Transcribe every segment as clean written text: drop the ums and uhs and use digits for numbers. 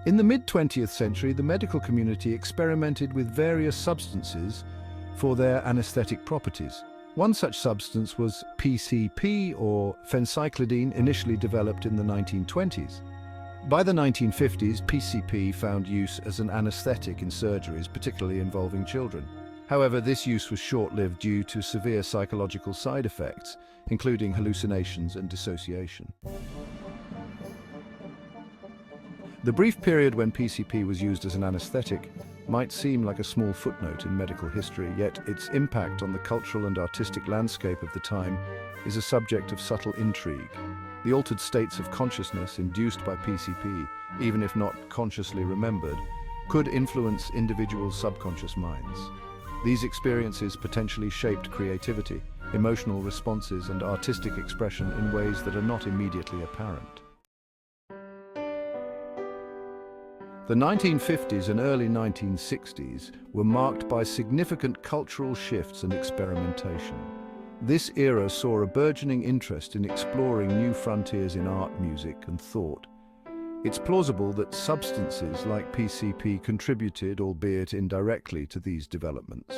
In the mid-20th century, the medical community experimented with various substances for their anesthetic properties. One such substance was PCP, or phencyclidine, initially developed in the 1920s. By the 1950s, PCP found use as an anesthetic in surgeries, particularly involving children. However, this use was short-lived due to severe psychological side effects, including hallucinations and dissociation. The brief period when PCP was used as an anesthetic might seem like a small footnote in medical history, yet its impact on the cultural and artistic landscape of the time is a subject of subtle intrigue. The altered states of consciousness induced by PCP, even if not consciously remembered, could influence individuals' subconscious minds. These experiences potentially shaped creativity, emotional responses, and artistic expression in ways that are not immediately apparent. The 1950s and early 1960s were marked by significant cultural shifts and experimentation. This era saw a burgeoning interest in exploring new frontiers in art, music, and thought. It's plausible that substances like PCP contributed, albeit indirectly, to these developments.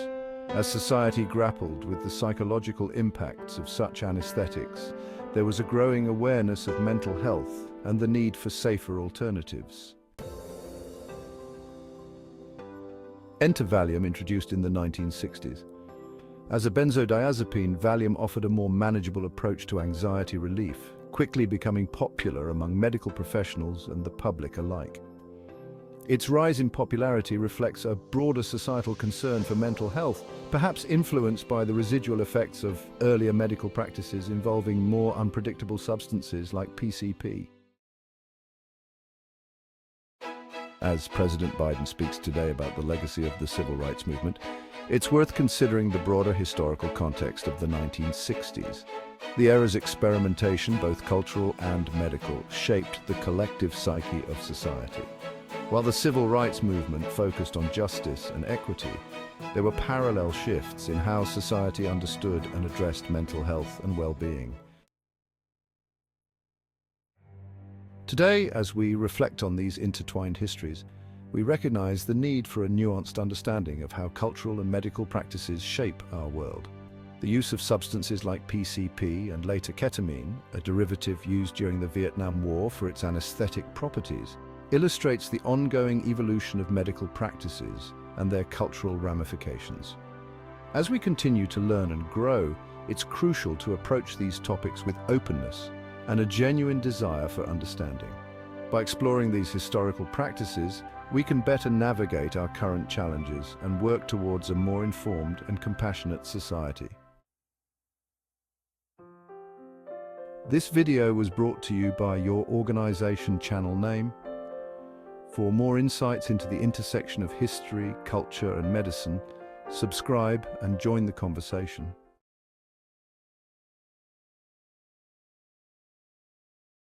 As society grappled with the psychological impacts of such anesthetics, there was a growing awareness of mental health and the need for safer alternatives. Enter Valium, introduced in the 1960s. As a benzodiazepine, Valium offered a more manageable approach to anxiety relief, quickly becoming popular among medical professionals and the public alike. Its rise in popularity reflects a broader societal concern for mental health, perhaps influenced by the residual effects of earlier medical practices involving more unpredictable substances like PCP. As President Biden speaks today about the legacy of the civil rights movement, it's worth considering the broader historical context of the 1960s. The era's experimentation, both cultural and medical, shaped the collective psyche of society. While the civil rights movement focused on justice and equity, there were parallel shifts in how society understood and addressed mental health and well-being. Today, as we reflect on these intertwined histories, we recognize the need for a nuanced understanding of how cultural and medical practices shape our world. The use of substances like PCP and later ketamine, a derivative used during the Vietnam War for its anesthetic properties, illustrates the ongoing evolution of medical practices and their cultural ramifications. As we continue to learn and grow, it's crucial to approach these topics with openness and a genuine desire for understanding. By exploring these historical practices, we can better navigate our current challenges and work towards a more informed and compassionate society. This video was brought to you by your organization channel name. For more insights into the intersection of history, culture, and medicine, subscribe and join the conversation.